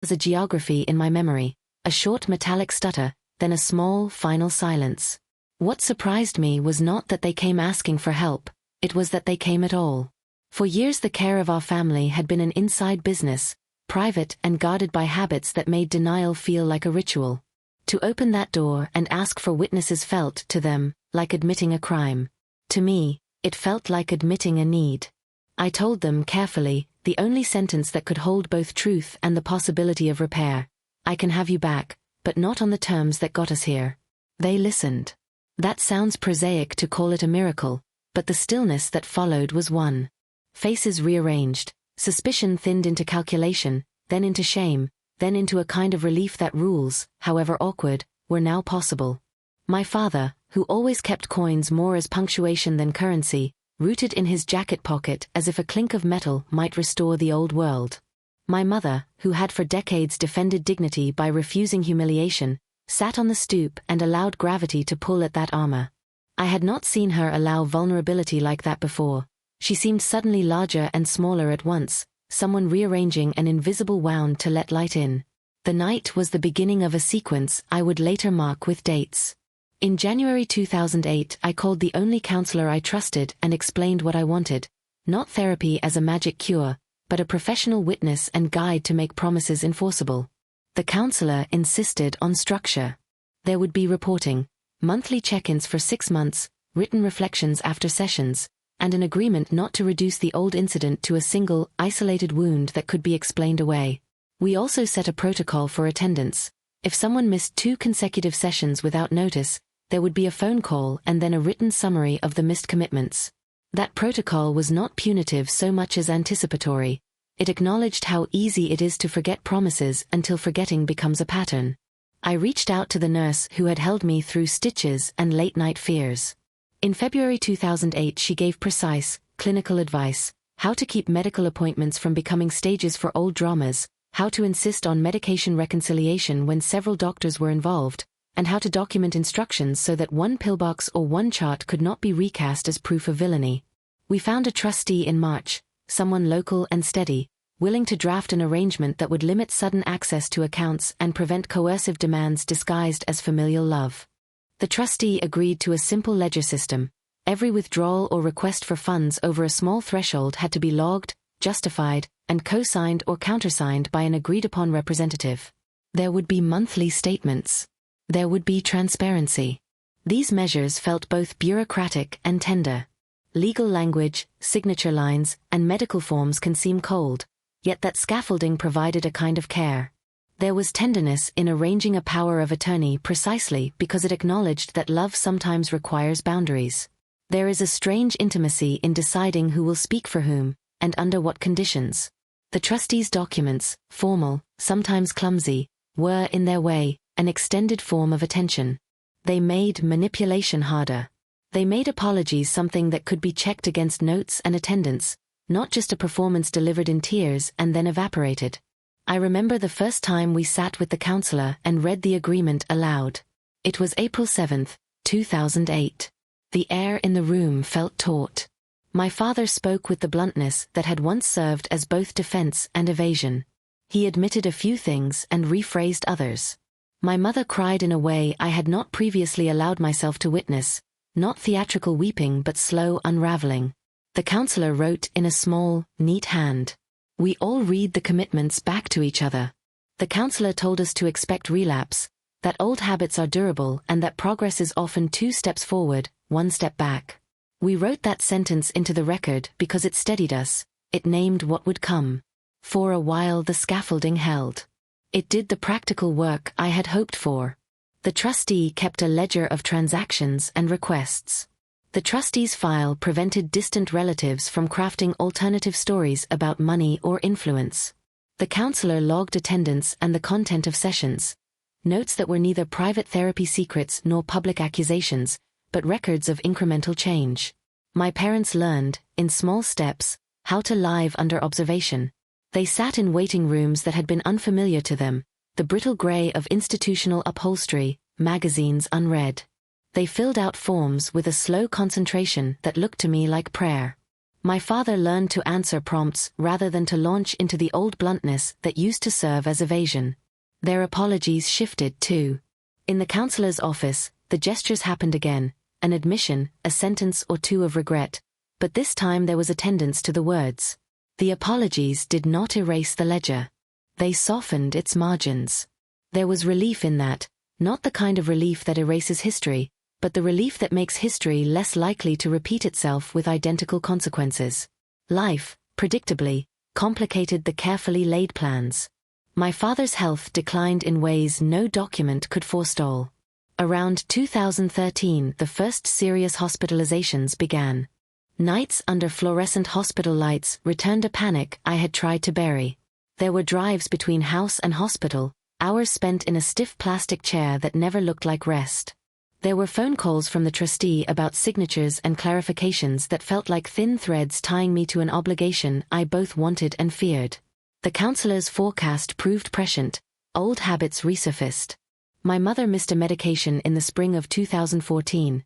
was a geography in my memory, a short metallic stutter, then a small, final silence. What surprised me was not that they came asking for help, it was that they came at all. For years the care of our family had been an inside business, private and guarded by habits that made denial feel like a ritual. To open that door and ask for witnesses felt, to them, like admitting a crime. To me, it felt like admitting a need. I told them carefully, the only sentence that could hold both truth and the possibility of repair. I can have you back, but not on the terms that got us here. They listened. That sounds prosaic to call it a miracle, but the stillness that followed was one. Faces rearranged, suspicion thinned into calculation, then into shame, then into a kind of relief that rules, however awkward, were now possible. My father, who always kept coins more as punctuation than currency, rooted in his jacket pocket as if a clink of metal might restore the old world. My mother, who had for decades defended dignity by refusing humiliation, sat on the stoop and allowed gravity to pull at that armor. I had not seen her allow vulnerability like that before. She seemed suddenly larger and smaller at once, someone rearranging an invisible wound to let light in. The night was the beginning of a sequence I would later mark with dates. In January 2008, I called the only counselor I trusted and explained what I wanted. Not therapy as a magic cure, but a professional witness and guide to make promises enforceable. The counselor insisted on structure. There would be reporting, monthly check-ins for 6 months, written reflections after sessions, and an agreement not to reduce the old incident to a single, isolated wound that could be explained away. We also set a protocol for attendance. If someone missed 2 consecutive sessions without notice, there would be a phone call and then a written summary of the missed commitments. That protocol was not punitive so much as anticipatory. It acknowledged how easy it is to forget promises until forgetting becomes a pattern. I reached out to the nurse who had held me through stitches and late-night fears. In February 2008 she gave precise, clinical advice, how to keep medical appointments from becoming stages for old dramas, how to insist on medication reconciliation when several doctors were involved, and how to document instructions so that one pillbox or one chart could not be recast as proof of villainy. We found a trustee in March, someone local and steady, willing to draft an arrangement that would limit sudden access to accounts and prevent coercive demands disguised as familial love. The trustee agreed to a simple ledger system. Every withdrawal or request for funds over a small threshold had to be logged, justified, and co-signed or countersigned by an agreed-upon representative. There would be monthly statements. There would be transparency. These measures felt both bureaucratic and tender. Legal language, signature lines, and medical forms can seem cold, yet that scaffolding provided a kind of care. There was tenderness in arranging a power of attorney precisely because it acknowledged that love sometimes requires boundaries. There is a strange intimacy in deciding who will speak for whom, and under what conditions. The trustees' documents, formal, sometimes clumsy, were, in their way, an extended form of attention. They made manipulation harder. They made apologies something that could be checked against notes and attendance, not just a performance delivered in tears and then evaporated. I remember the first time we sat with the counselor and read the agreement aloud. It was April 7, 2008. The air in the room felt taut. My father spoke with the bluntness that had once served as both defense and evasion. He admitted a few things and rephrased others. My mother cried in a way I had not previously allowed myself to witness, not theatrical weeping but slow unraveling. The counselor wrote in a small, neat hand. We all read the commitments back to each other. The counselor told us to expect relapse, that old habits are durable and that progress is often 2 steps forward, 1 step back. We wrote that sentence into the record because it steadied us, it named what would come. For a while the scaffolding held. It did the practical work I had hoped for. The trustee kept a ledger of transactions and requests. The trustee's file prevented distant relatives from crafting alternative stories about money or influence. The counselor logged attendance and the content of sessions. Notes that were neither private therapy secrets nor public accusations, but records of incremental change. My parents learned, in small steps, how to live under observation. They sat in waiting rooms that had been unfamiliar to them, the brittle gray of institutional upholstery, magazines unread. They filled out forms with a slow concentration that looked to me like prayer. My father learned to answer prompts rather than to launch into the old bluntness that used to serve as evasion. Their apologies shifted too. In the counselor's office, the gestures happened again, an admission, a sentence or two of regret, but this time there was a tendency to the words. The apologies did not erase the ledger. They softened its margins. There was relief in that, not the kind of relief that erases history, but the relief that makes history less likely to repeat itself with identical consequences. Life, predictably, complicated the carefully laid plans. My father's health declined in ways no document could forestall. Around 2013, the first serious hospitalizations began. Nights under fluorescent hospital lights returned a panic I had tried to bury. There were drives between house and hospital, hours spent in a stiff plastic chair that never looked like rest. There were phone calls from the trustee about signatures and clarifications that felt like thin threads tying me to an obligation I both wanted and feared. The counselor's forecast proved prescient, old habits resurfaced. My mother missed a medication in the spring of 2014.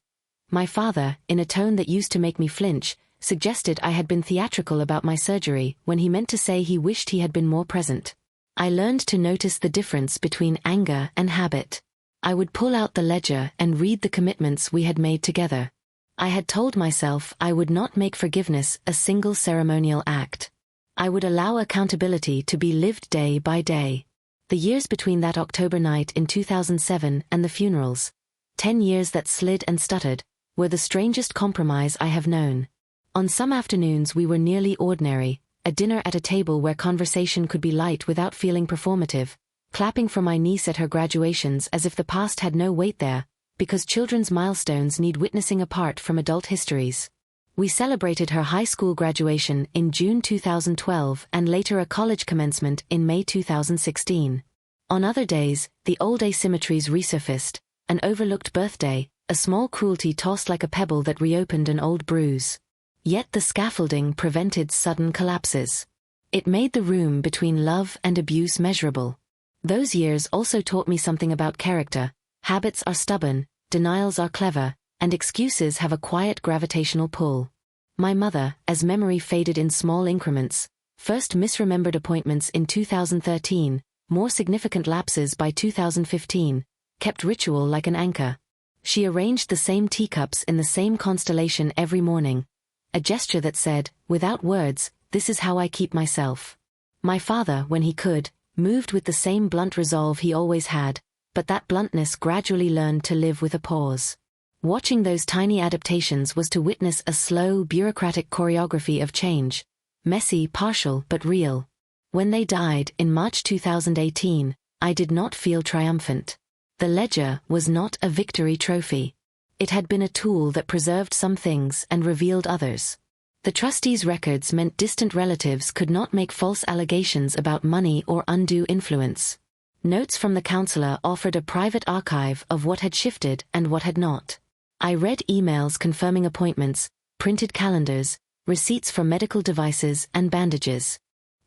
My father, in a tone that used to make me flinch, suggested I had been theatrical about my surgery when he meant to say he wished he had been more present. I learned to notice the difference between anger and habit. I would pull out the ledger and read the commitments we had made together. I had told myself I would not make forgiveness a single ceremonial act. I would allow accountability to be lived day by day. The years between that October night in 2007 and the funerals, 10 years that slid and stuttered, were the strangest compromise I have known. On some afternoons we were nearly ordinary, a dinner at a table where conversation could be light without feeling performative, clapping for my niece at her graduations as if the past had no weight there, because children's milestones need witnessing apart from adult histories. We celebrated her high school graduation in June 2012 and later a college commencement in May 2016. On other days, the old asymmetries resurfaced, an overlooked birthday, a small cruelty tossed like a pebble that reopened an old bruise. Yet the scaffolding prevented sudden collapses. It made the room between love and abuse measurable. Those years also taught me something about character. Habits are stubborn, denials are clever, and excuses have a quiet gravitational pull. My mother, as memory faded in small increments, first misremembered appointments in 2013, more significant lapses by 2015, kept ritual like an anchor. She arranged the same teacups in the same constellation every morning, a gesture that said, without words, this is how I keep myself. My father, when he could, moved with the same blunt resolve he always had, but that bluntness gradually learned to live with a pause. Watching those tiny adaptations was to witness a slow, bureaucratic choreography of change, messy, partial, but real. When they died, in March 2018, I did not feel triumphant. The ledger was not a victory trophy. It had been a tool that preserved some things and revealed others. The trustees' records meant distant relatives could not make false allegations about money or undue influence. Notes from the counselor offered a private archive of what had shifted and what had not. I read emails confirming appointments, printed calendars, receipts for medical devices and bandages.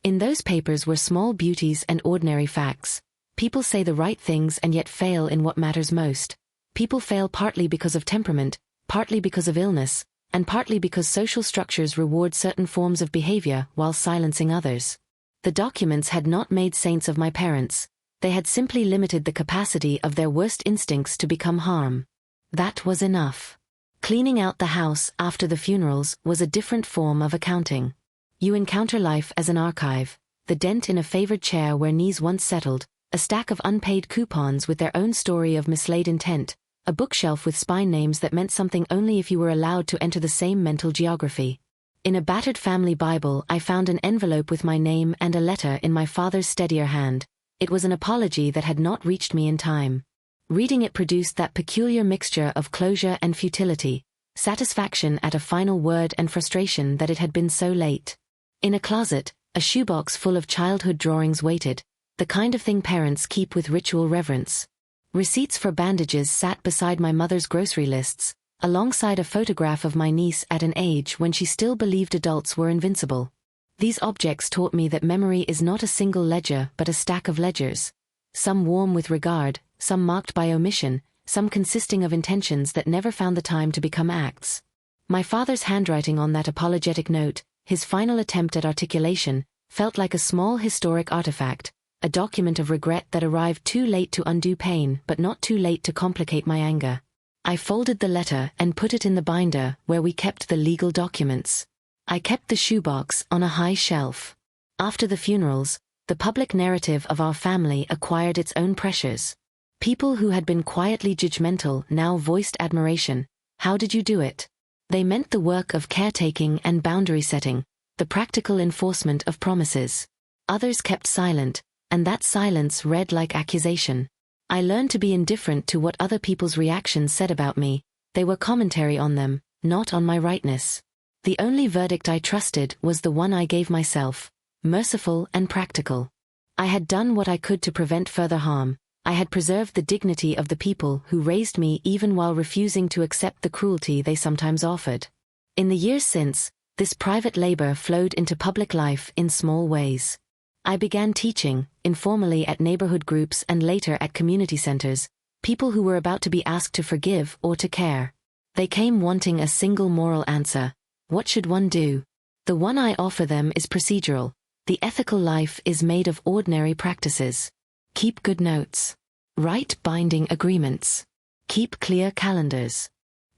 In those papers were small beauties and ordinary facts. People say the right things and yet fail in what matters most. People fail partly because of temperament, partly because of illness, and partly because social structures reward certain forms of behavior while silencing others. The documents had not made saints of my parents. They had simply limited the capacity of their worst instincts to become harm. That was enough. Cleaning out the house after the funerals was a different form of accounting. You encounter life as an archive, the dent in a favored chair where knees once settled, a stack of unpaid coupons with their own story of mislaid intent, a bookshelf with spine names that meant something only if you were allowed to enter the same mental geography. In a battered family Bible I found an envelope with my name and a letter in my father's steadier hand. It was an apology that had not reached me in time. Reading it produced that peculiar mixture of closure and futility, satisfaction at a final word and frustration that it had been so late. In a closet, a shoebox full of childhood drawings waited, the kind of thing parents keep with ritual reverence. Receipts for bandages sat beside my mother's grocery lists, alongside a photograph of my niece at an age when she still believed adults were invincible. These objects taught me that memory is not a single ledger but a stack of ledgers, some warm with regard, some marked by omission, some consisting of intentions that never found the time to become acts. My father's handwriting on that apologetic note, his final attempt at articulation, felt like a small historic artifact, a document of regret that arrived too late to undo pain but not too late to complicate my anger. I folded the letter and put it in the binder where we kept the legal documents. I kept the shoebox on a high shelf. After the funerals, the public narrative of our family acquired its own pressures. People who had been quietly judgmental now voiced admiration. How did you do it? They meant the work of caretaking and boundary setting, the practical enforcement of promises. Others kept silent, and that silence read like accusation. I learned to be indifferent to what other people's reactions said about me. They were commentary on them, not on my rightness. The only verdict I trusted was the one I gave myself, merciful and practical. I had done what I could to prevent further harm. I had preserved the dignity of the people who raised me even while refusing to accept the cruelty they sometimes offered. In the years since, this private labor flowed into public life in small ways. I began teaching, informally at neighborhood groups and later at community centers, people who were about to be asked to forgive or to care. They came wanting a single moral answer. What should one do? The one I offer them is procedural. The ethical life is made of ordinary practices. Keep good notes. Write binding agreements. Keep clear calendars.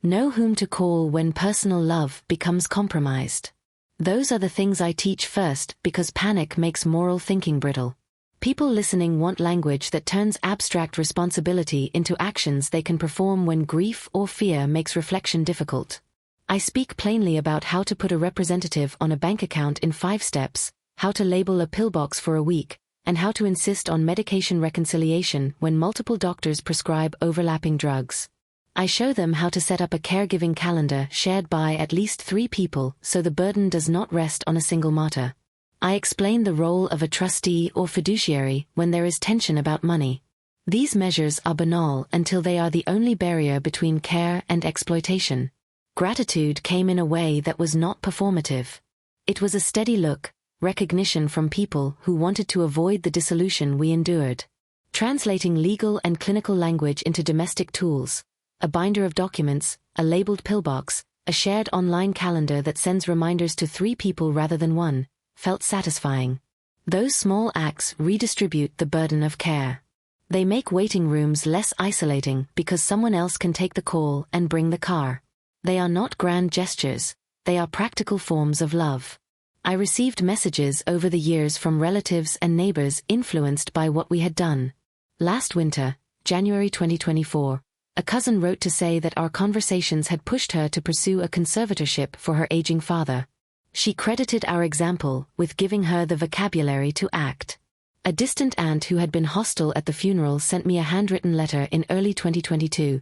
Know whom to call when personal love becomes compromised. Those are the things I teach first because panic makes moral thinking brittle. People listening want language that turns abstract responsibility into actions they can perform when grief or fear makes reflection difficult. I speak plainly about how to put a representative on a bank account in 5 steps, how to label a pillbox for a week, and how to insist on medication reconciliation when multiple doctors prescribe overlapping drugs. I show them how to set up a caregiving calendar shared by at least 3 people so the burden does not rest on a single martyr. I explain the role of a trustee or fiduciary when there is tension about money. These measures are banal until they are the only barrier between care and exploitation. Gratitude came in a way that was not performative. It was a steady look, recognition from people who wanted to avoid the dissolution we endured. Translating legal and clinical language into domestic tools, a binder of documents, a labeled pillbox, a shared online calendar that sends reminders to 3 people rather than 1, felt satisfying. Those small acts redistribute the burden of care. They make waiting rooms less isolating because someone else can take the call and bring the car. They are not grand gestures, they are practical forms of love. I received messages over the years from relatives and neighbors influenced by what we had done. Last winter, January 2024, a cousin wrote to say that our conversations had pushed her to pursue a conservatorship for her aging father. She credited our example with giving her the vocabulary to act. A distant aunt who had been hostile at the funeral sent me a handwritten letter in early 2022.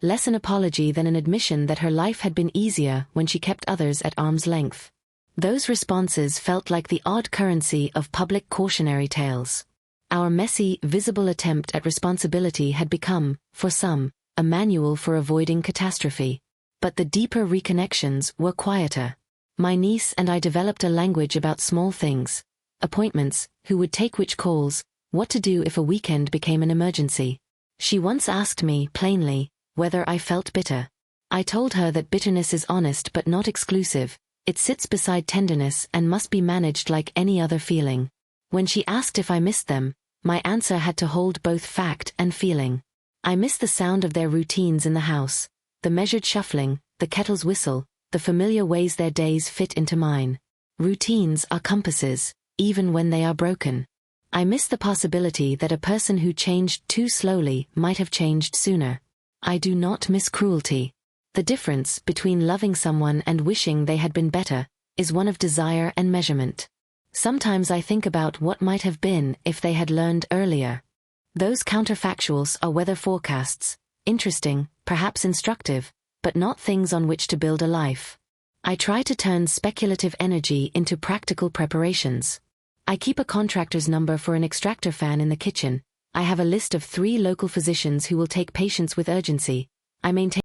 Less an apology than an admission that her life had been easier when she kept others at arm's length. Those responses felt like the odd currency of public cautionary tales. Our messy, visible attempt at responsibility had become, for some, a manual for avoiding catastrophe. But the deeper reconnections were quieter. My niece and I developed a language about small things. Appointments, who would take which calls, what to do if a weekend became an emergency. She once asked me, plainly, whether I felt bitter. I told her that bitterness is honest but not exclusive. It sits beside tenderness and must be managed like any other feeling. When she asked if I missed them, my answer had to hold both fact and feeling. I miss the sound of their routines in the house, the measured shuffling, the kettle's whistle, the familiar ways their days fit into mine. Routines are compasses, even when they are broken. I miss the possibility that a person who changed too slowly might have changed sooner. I do not miss cruelty. The difference between loving someone and wishing they had been better is one of desire and measurement. Sometimes I think about what might have been if they had learned earlier. Those counterfactuals are weather forecasts, interesting, perhaps instructive, but not things on which to build a life. I try to turn speculative energy into practical preparations. I keep a contractor's number for an extractor fan in the kitchen. I have a list of 3 local physicians who will take patients with urgency. I maintain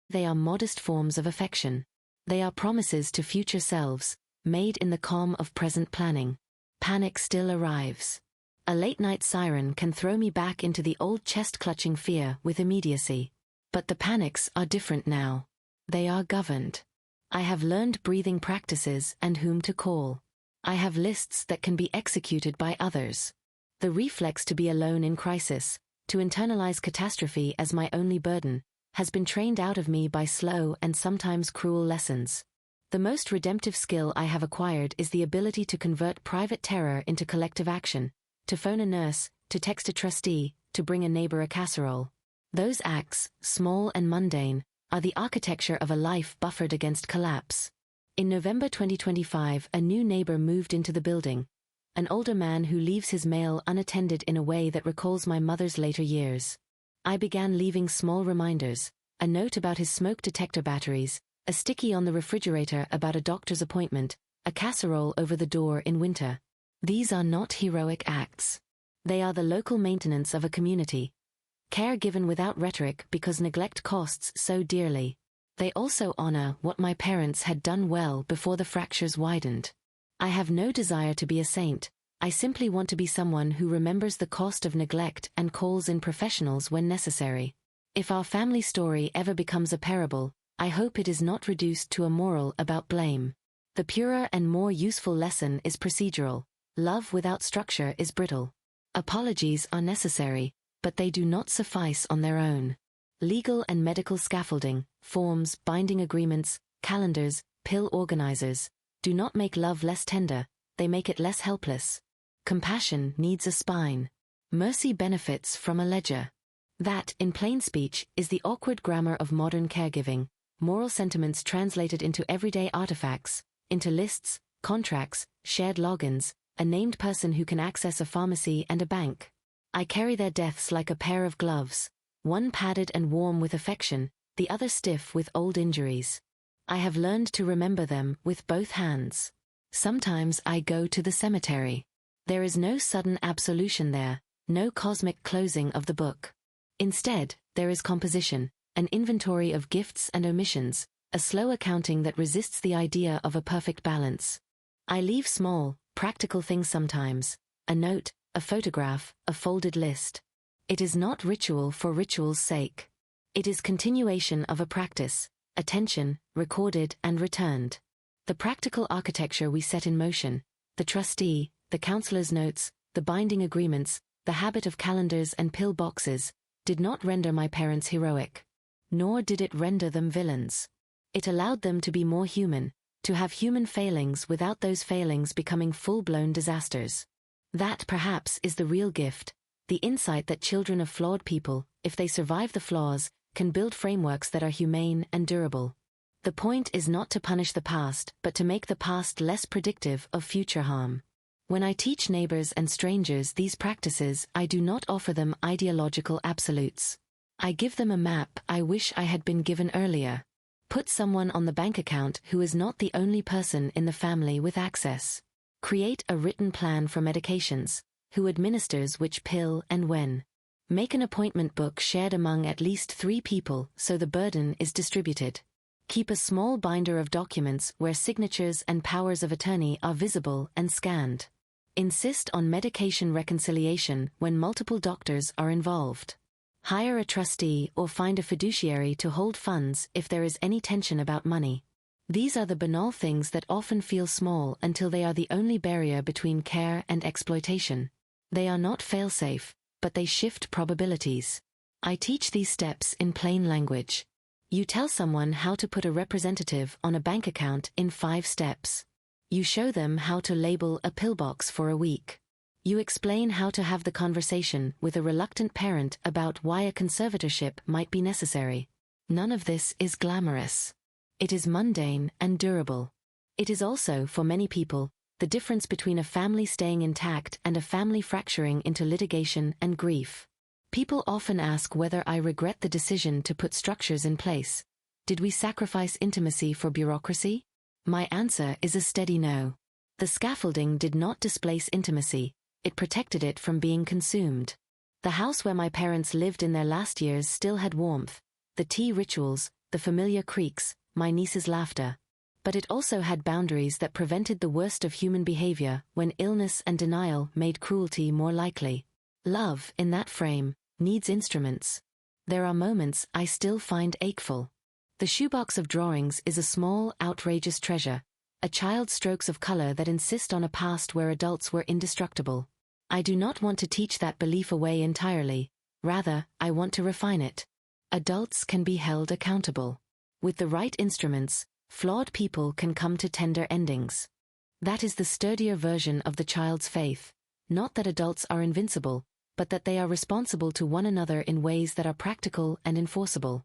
they are modest forms of affection. They are promises to future selves, made in the calm of present planning. panic still arrives. A late-night siren can throw me back into the old chest-clutching fear with immediacy. But the panics are different now. They are governed. I have learned breathing practices and whom to call. I have lists that can be executed by others. The reflex to be alone in crisis, to internalize catastrophe as my only burden, has been trained out of me by slow and sometimes cruel lessons. The most redemptive skill I have acquired is the ability to convert private terror into collective action, to phone a nurse, to text a trustee, to bring a neighbor a casserole. Those acts, small and mundane, are the architecture of a life buffered against collapse. In November 2025, a new neighbor moved into the building, an older man who leaves his mail unattended in a way that recalls my mother's later years. I began leaving small reminders, a note about his smoke detector batteries, a sticky on the refrigerator about a doctor's appointment, a casserole over the door in winter. These are not heroic acts. They are the local maintenance of a community. Care given without rhetoric because neglect costs so dearly. They also honor what my parents had done well before the fractures widened. I have no desire to be a saint. I simply want to be someone who remembers the cost of neglect and calls in professionals when necessary. If our family story ever becomes a parable, I hope it is not reduced to a moral about blame. The purer and more useful lesson is procedural. Love without structure is brittle. Apologies are necessary, but they do not suffice on their own. Legal and medical scaffolding, forms, binding agreements, calendars, pill organizers, do not make love less tender, they make it less helpless. Compassion needs a spine. Mercy benefits from a ledger. That, in plain speech, is the awkward grammar of modern caregiving, moral sentiments translated into everyday artifacts, into lists, contracts, shared logins, a named person who can access a pharmacy and a bank. I carry their deaths like a pair of gloves, one padded and warm with affection, the other stiff with old injuries. I have learned to remember them with both hands. Sometimes I go to the cemetery. There is no sudden absolution there, no cosmic closing of the book. Instead, there is composition, an inventory of gifts and omissions, a slow accounting that resists the idea of a perfect balance. I leave small, practical things sometimes, a note, a photograph, a folded list. It is not ritual for ritual's sake. It is continuation of a practice, attention, recorded and returned. The practical architecture we set in motion, the trustee, the counselor's notes, the binding agreements, the habit of calendars and pill boxes, did not render my parents heroic. Nor did it render them villains. It allowed them to be more human, to have human failings without those failings becoming full-blown disasters. That, perhaps, is the real gift, the insight that children of flawed people, if they survive the flaws, can build frameworks that are humane and durable. The point is not to punish the past, but to make the past less predictive of future harm. When I teach neighbors and strangers these practices, I do not offer them ideological absolutes. I give them a map I wish I had been given earlier. Put someone on the bank account who is not the only person in the family with access. Create a written plan for medications, who administers which pill and when. Make an appointment book shared among at least 3 people so the burden is distributed. Keep a small binder of documents where signatures and powers of attorney are visible and scanned. Insist on medication reconciliation when multiple doctors are involved. Hire a trustee or find a fiduciary to hold funds if there is any tension about money. These are the banal things that often feel small until they are the only barrier between care and exploitation. They are not fail-safe, but they shift probabilities. I teach these steps in plain language. You tell someone how to put a representative on a bank account in 5 steps. You show them how to label a pillbox for a week. You explain how to have the conversation with a reluctant parent about why a conservatorship might be necessary. None of this is glamorous. It is mundane and durable. It is also, for many people, the difference between a family staying intact and a family fracturing into litigation and grief. People often ask whether I regret the decision to put structures in place. Did we sacrifice intimacy for bureaucracy? My answer is a steady no. The scaffolding did not displace intimacy, it protected it from being consumed. The house where my parents lived in their last years still had warmth, the tea rituals, the familiar creaks, my niece's laughter. But it also had boundaries that prevented the worst of human behavior when illness and denial made cruelty more likely. Love, in that frame, needs instruments. There are moments I still find acheful. The shoebox of drawings is a small, outrageous treasure, a child's strokes of color that insist on a past where adults were indestructible. I do not want to teach that belief away entirely, rather, I want to refine it. Adults can be held accountable. With the right instruments, flawed people can come to tender endings. That is the sturdier version of the child's faith, not that adults are invincible, but that they are responsible to one another in ways that are practical and enforceable.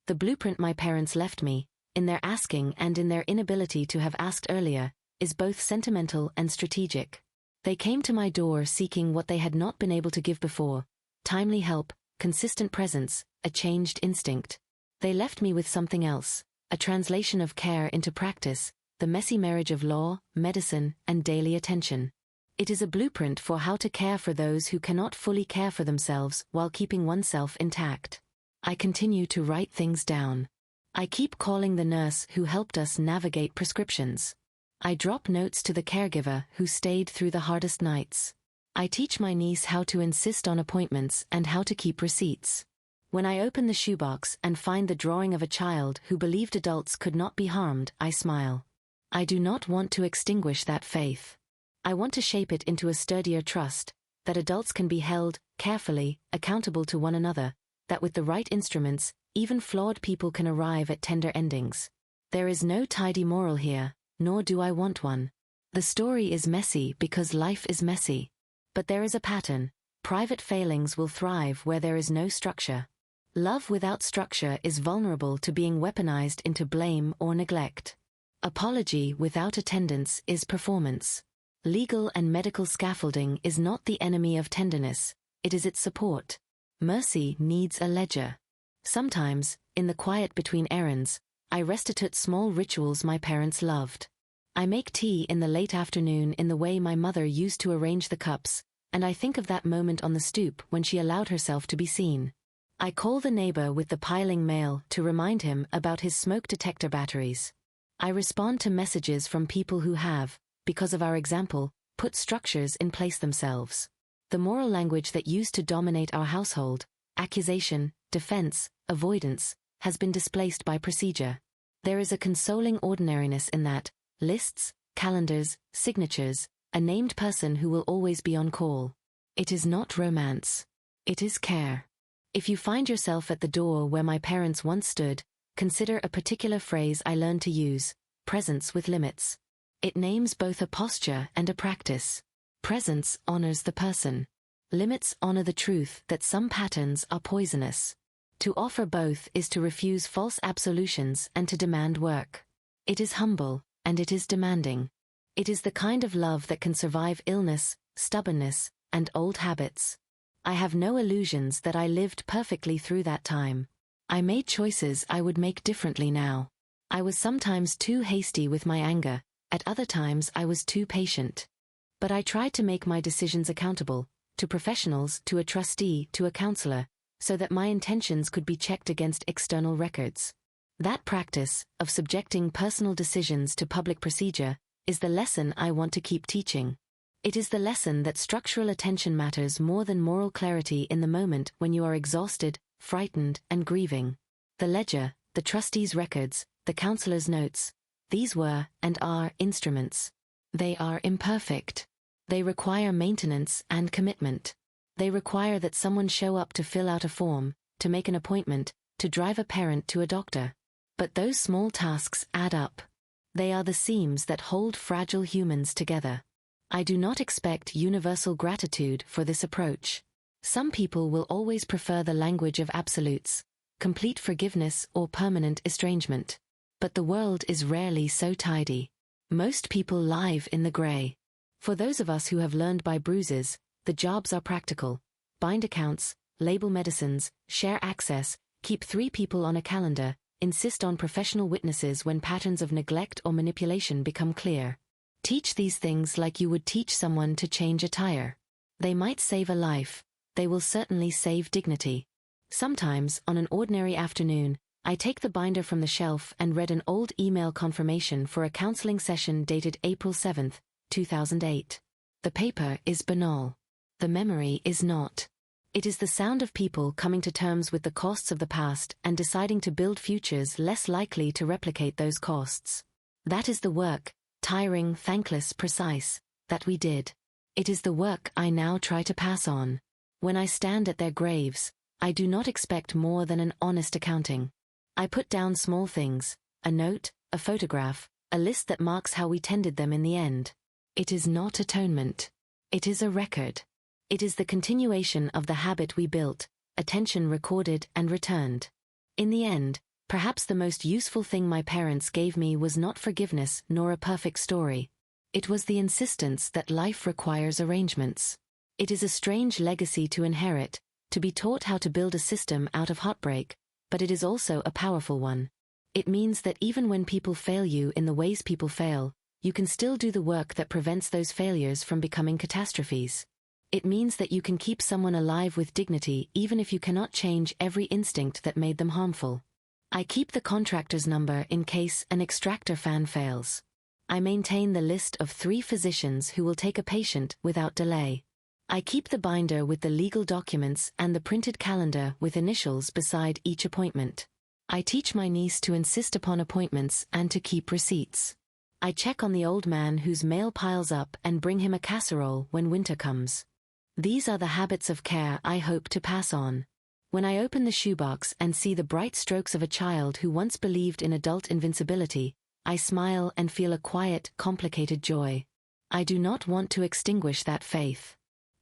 The blueprint my parents left me, in their asking and in their inability to have asked earlier, is both sentimental and strategic. They came to my door seeking what they had not been able to give before: timely help, consistent presence, a changed instinct. They left me with something else, a translation of care into practice, the messy marriage of law, medicine, and daily attention. It is a blueprint for how to care for those who cannot fully care for themselves while keeping oneself intact. I continue to write things down. I keep calling the nurse who helped us navigate prescriptions. I drop notes to the caregiver who stayed through the hardest nights. I teach my niece how to insist on appointments and how to keep receipts. When I open the shoebox and find the drawing of a child who believed adults could not be harmed, I smile. I do not want to extinguish that faith. I want to shape it into a sturdier trust, that adults can be held, carefully, accountable to one another, that with the right instruments, even flawed people can arrive at tender endings. There is no tidy moral here, nor do I want one. The story is messy because life is messy. But there is a pattern. Private failings will thrive where there is no structure. Love without structure is vulnerable to being weaponized into blame or neglect. Apology without attendance is performance. Legal and medical scaffolding is not the enemy of tenderness, it is its support. Mercy needs a ledger. Sometimes, in the quiet between errands, I restitute small rituals my parents loved. I make tea in the late afternoon in the way my mother used to arrange the cups, and I think of that moment on the stoop when she allowed herself to be seen. I call the neighbor with the piling mail to remind him about his smoke detector batteries. I respond to messages from people who have, because of our example, put structures in place themselves. The moral language that used to dominate our household, accusation, defense, avoidance, has been displaced by procedure. There is a consoling ordinariness in that: lists, calendars, signatures, a named person who will always be on call. It is not romance. It is care. If you find yourself at the door where my parents once stood, consider a particular phrase I learned to use: presence with limits. It names both a posture and a practice. Presence honors the person. Limits honor the truth that some patterns are poisonous. To offer both is to refuse false absolutions and to demand work. It is humble, and it is demanding. It is the kind of love that can survive illness, stubbornness, and old habits. I have no illusions that I lived perfectly through that time. I made choices I would make differently now. I was sometimes too hasty with my anger, at other times I was too patient. But I tried to make my decisions accountable, to professionals, to a trustee, to a counselor, so that my intentions could be checked against external records. That practice, of subjecting personal decisions to public procedure, is the lesson I want to keep teaching. It is the lesson that structural attention matters more than moral clarity in the moment when you are exhausted, frightened, and grieving. The ledger, the trustee's records, the counselor's notes, these were, and are, instruments. They are imperfect. They require maintenance and commitment. They require that someone show up to fill out a form, to make an appointment, to drive a parent to a doctor. But those small tasks add up. They are the seams that hold fragile humans together. I do not expect universal gratitude for this approach. Some people will always prefer the language of absolutes, complete forgiveness or permanent estrangement. But the world is rarely so tidy. Most people live in the gray. For those of us who have learned by bruises, the jobs are practical. Bind accounts, label medicines, share access, keep 3 people on a calendar, insist on professional witnesses when patterns of neglect or manipulation become clear. Teach these things like you would teach someone to change a tire. They might save a life. They will certainly save dignity. Sometimes, on an ordinary afternoon, I take the binder from the shelf and read an old email confirmation for a counseling session dated April 7, 2008. The paper is banal. The memory is not. It is the sound of people coming to terms with the costs of the past and deciding to build futures less likely to replicate those costs. That is the work, tiring, thankless, precise, that we did. It is the work I now try to pass on. When I stand at their graves, I do not expect more than an honest accounting. I put down small things, a note, a photograph, a list that marks how we tended them in the end. It is not atonement. It is a record. It is the continuation of the habit we built, attention recorded and returned. In the end, perhaps the most useful thing my parents gave me was not forgiveness nor a perfect story. It was the insistence that life requires arrangements. It is a strange legacy to inherit, to be taught how to build a system out of heartbreak, but it is also a powerful one. It means that even when people fail you in the ways people fail, you can still do the work that prevents those failures from becoming catastrophes. It means that you can keep someone alive with dignity even if you cannot change every instinct that made them harmful. I keep the contractor's number in case an extractor fan fails. I maintain the list of 3 physicians who will take a patient without delay. I keep the binder with the legal documents and the printed calendar with initials beside each appointment. I teach my niece to insist upon appointments and to keep receipts. I check on the old man whose mail piles up and bring him a casserole when winter comes. These are the habits of care I hope to pass on. When I open the shoebox and see the bright strokes of a child who once believed in adult invincibility, I smile and feel a quiet, complicated joy. I do not want to extinguish that faith.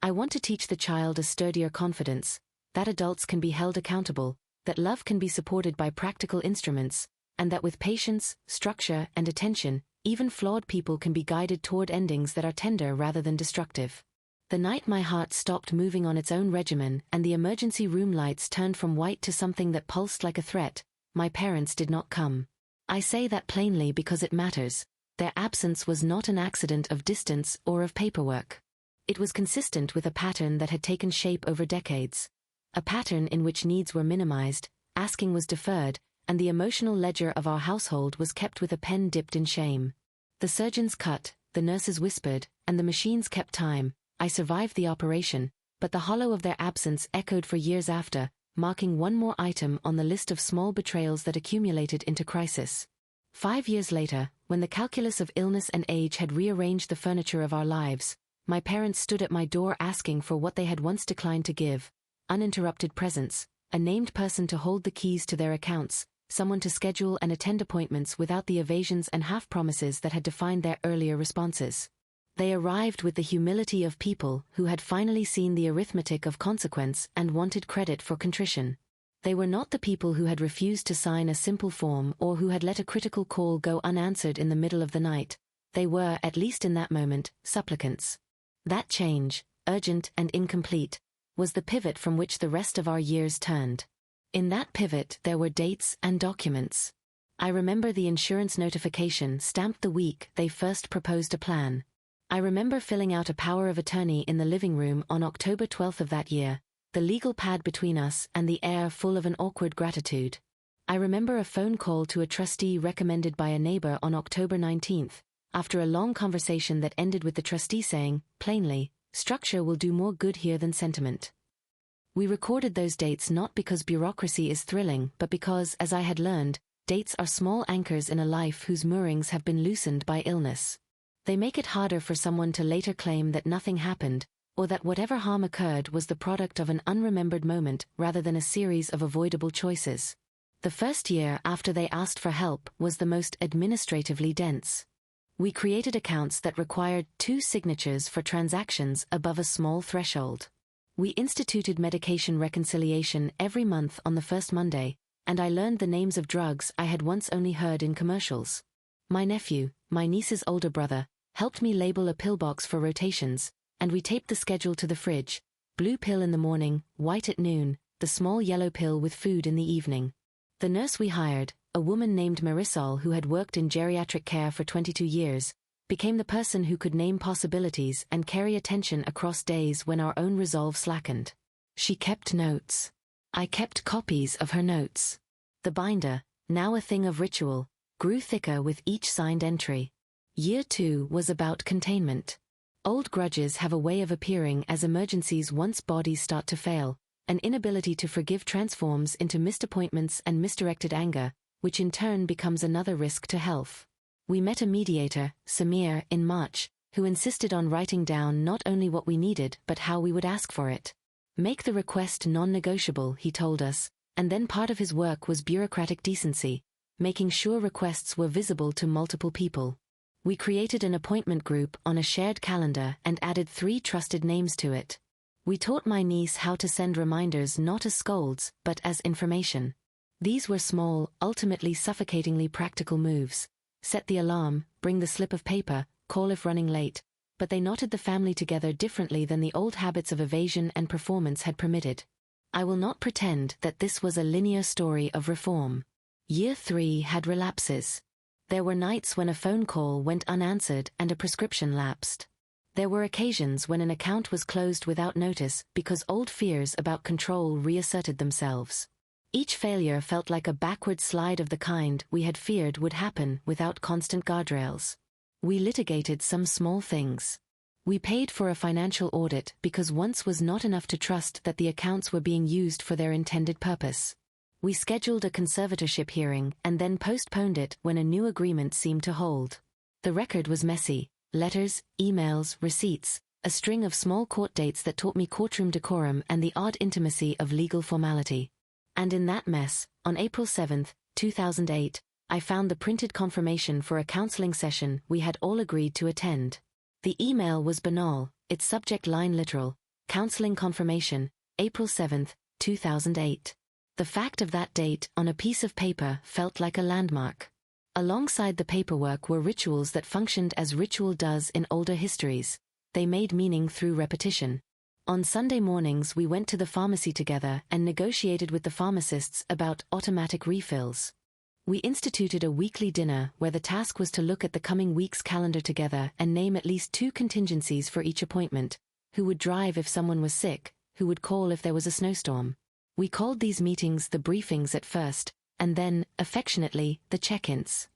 I want to teach the child a sturdier confidence, that adults can be held accountable, that love can be supported by practical instruments, and that with patience, structure, and attention, even flawed people can be guided toward endings that are tender rather than destructive. The night my heart stopped moving on its own regimen and the emergency room lights turned from white to something that pulsed like a threat, my parents did not come. I say that plainly because it matters. Their absence was not an accident of distance or of paperwork. It was consistent with a pattern that had taken shape over decades. A pattern in which needs were minimized, asking was deferred, and the emotional ledger of our household was kept with a pen dipped in shame. The surgeons cut, the nurses whispered, and the machines kept time. I survived the operation, but the hollow of their absence echoed for years after, marking one more item on the list of small betrayals that accumulated into crisis. 5 years later, when the calculus of illness and age had rearranged the furniture of our lives, my parents stood at my door asking for what they had once declined to give: uninterrupted presence, a named person to hold the keys to their accounts, someone to schedule and attend appointments without the evasions and half-promises that had defined their earlier responses. They arrived with the humility of people who had finally seen the arithmetic of consequence and wanted credit for contrition. They were not the people who had refused to sign a simple form or who had let a critical call go unanswered in the middle of the night. They were, at least in that moment, supplicants. That change, urgent and incomplete, was the pivot from which the rest of our years turned. In that pivot there were dates and documents. I remember the insurance notification stamped the week they first proposed a plan. I remember filling out a power of attorney in the living room on October 12th of that year, the legal pad between us and the air full of an awkward gratitude. I remember a phone call to a trustee recommended by a neighbor on October 19th, after a long conversation that ended with the trustee saying, plainly, "Structure will do more good here than sentiment." We recorded those dates not because bureaucracy is thrilling, but because, as I had learned, dates are small anchors in a life whose moorings have been loosened by illness. They make it harder for someone to later claim that nothing happened, or that whatever harm occurred was the product of an unremembered moment rather than a series of avoidable choices. The first year after they asked for help was the most administratively dense. We created accounts that required 2 signatures for transactions above a small threshold. We instituted medication reconciliation every month on the first Monday, and I learned the names of drugs I had once only heard in commercials. My nephew, my niece's older brother, helped me label a pillbox for rotations, and we taped the schedule to the fridge: blue pill in the morning, white at noon, the small yellow pill with food in the evening. The nurse we hired, a woman named Marisol who had worked in geriatric care for 22 years, became the person who could name possibilities and carry attention across days when our own resolve slackened. She kept notes. I kept copies of her notes. The binder, now a thing of ritual, grew thicker with each signed entry. Year 2 was about containment. Old grudges have a way of appearing as emergencies once bodies start to fail. An inability to forgive transforms into missed appointments and misdirected anger, which in turn becomes another risk to health. We met a mediator, Samir, in March, who insisted on writing down not only what we needed but how we would ask for it. Make the request non-negotiable, he told us, and then part of his work was bureaucratic decency, making sure requests were visible to multiple people. We created an appointment group on a shared calendar and added 3 trusted names to it. We taught my niece how to send reminders not as scolds, but as information. These were small, ultimately suffocatingly practical moves. Set the alarm, bring the slip of paper, call if running late, but they knotted the family together differently than the old habits of evasion and performance had permitted. I will not pretend that this was a linear story of reform. Year 3 had relapses. There were nights when a phone call went unanswered and a prescription lapsed. There were occasions when an account was closed without notice because old fears about control reasserted themselves. Each failure felt like a backward slide of the kind we had feared would happen without constant guardrails. We litigated some small things. We paid for a financial audit because once was not enough to trust that the accounts were being used for their intended purpose. We scheduled a conservatorship hearing and then postponed it when a new agreement seemed to hold. The record was messy. Letters, emails, receipts, a string of small court dates that taught me courtroom decorum and the odd intimacy of legal formality. And in that mess, on April 7, 2008, I found the printed confirmation for a counseling session we had all agreed to attend. The email was banal, its subject line literal: counseling confirmation, April 7, 2008. The fact of that date on a piece of paper felt like a landmark. Alongside the paperwork were rituals that functioned as ritual does in older histories. They made meaning through repetition. On Sunday mornings we went to the pharmacy together and negotiated with the pharmacists about automatic refills. We instituted a weekly dinner where the task was to look at the coming week's calendar together and name at least 2 contingencies for each appointment: who would drive if someone was sick, who would call if there was a snowstorm. We called these meetings the briefings at first, and then, affectionately, the check-ins.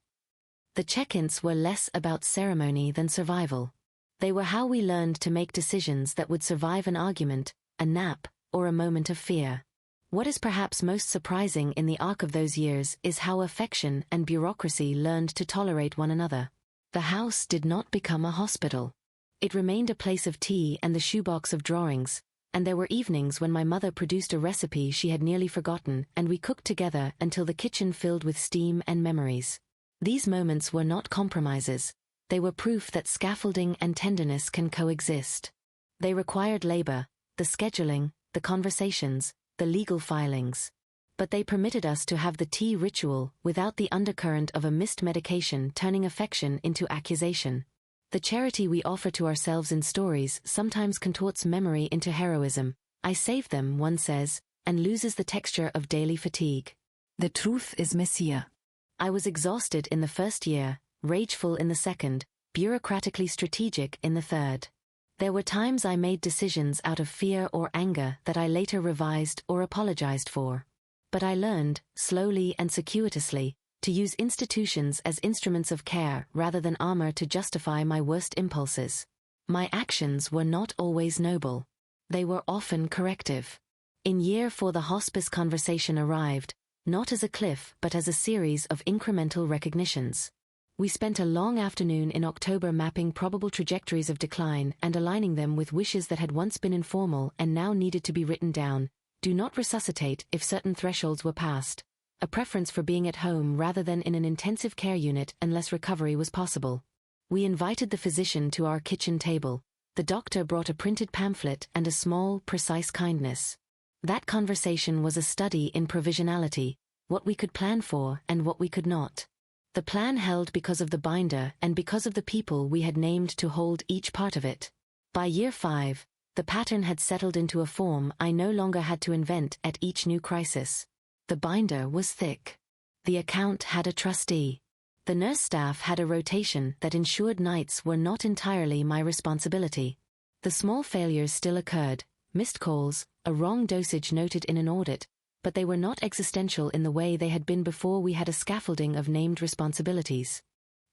The check-ins were less about ceremony than survival. They were how we learned to make decisions that would survive an argument, a nap, or a moment of fear. What is perhaps most surprising in the arc of those years is how affection and bureaucracy learned to tolerate one another. The house did not become a hospital. It remained a place of tea and the shoebox of drawings, and there were evenings when my mother produced a recipe she had nearly forgotten and we cooked together until the kitchen filled with steam and memories. These moments were not compromises. They were proof that scaffolding and tenderness can coexist. They required labor, the scheduling, the conversations, the legal filings. But they permitted us to have the tea ritual without the undercurrent of a missed medication turning affection into accusation. The charity we offer to ourselves in stories sometimes contorts memory into heroism. I save them, one says, and loses the texture of daily fatigue. The truth is messiah. I was exhausted in the first year, rageful in the second, bureaucratically strategic in the third. There were times I made decisions out of fear or anger that I later revised or apologized for. But I learned, slowly and circuitously, to use institutions as instruments of care rather than armor to justify my worst impulses. My actions were not always noble. They were often corrective. In year 4 the hospice conversation arrived, not as a cliff but as a series of incremental recognitions. We spent a long afternoon in October mapping probable trajectories of decline and aligning them with wishes that had once been informal and now needed to be written down. Do not resuscitate if certain thresholds were passed. A preference for being at home rather than in an intensive care unit unless recovery was possible. We invited the physician to our kitchen table. The doctor brought a printed pamphlet and a small, precise kindness. That conversation was a study in provisionality, what we could plan for and what we could not. The plan held because of the binder and because of the people we had named to hold each part of it. By year 5, the pattern had settled into a form I no longer had to invent at each new crisis. The binder was thick. The account had a trustee. The nurse staff had a rotation that ensured nights were not entirely my responsibility. The small failures still occurred, missed calls, a wrong dosage noted in an audit, but they were not existential in the way they had been before we had a scaffolding of named responsibilities.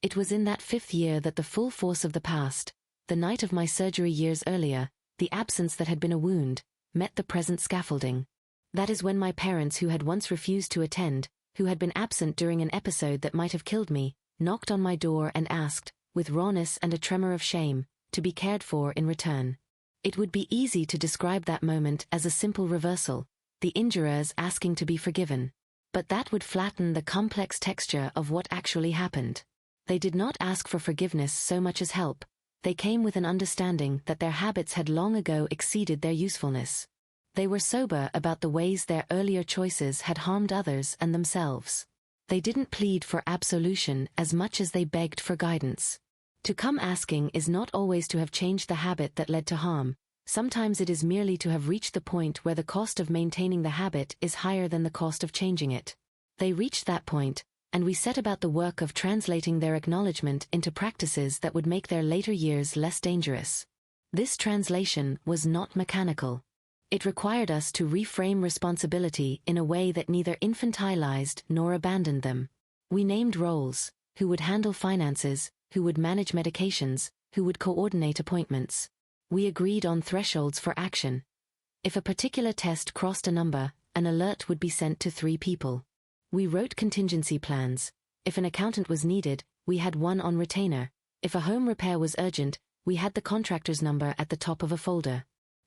It was in that 5th year that the full force of the past, the night of my surgery years earlier, the absence that had been a wound, met the present scaffolding. That is when my parents, who had once refused to attend, who had been absent during an episode that might have killed me, knocked on my door and asked, with rawness and a tremor of shame, to be cared for in return. It would be easy to describe that moment as a simple reversal, the injurers asking to be forgiven. But that would flatten the complex texture of what actually happened. They did not ask for forgiveness so much as help. They came with an understanding that their habits had long ago exceeded their usefulness. They were sober about the ways their earlier choices had harmed others and themselves. They didn't plead for absolution as much as they begged for guidance. To come asking is not always to have changed the habit that led to harm. Sometimes it is merely to have reached the point where the cost of maintaining the habit is higher than the cost of changing it. They reached that point, and we set about the work of translating their acknowledgement into practices that would make their later years less dangerous. This translation was not mechanical. It required us to reframe responsibility in a way that neither infantilized nor abandoned them. We named roles: who would handle finances, who would manage medications, who would coordinate appointments. We agreed on thresholds for action. If a particular test crossed a number, an alert would be sent to 3 people. We wrote contingency plans. If an accountant was needed, we had one on retainer. If a home repair was urgent, we had the contractor's number at the top of a folder.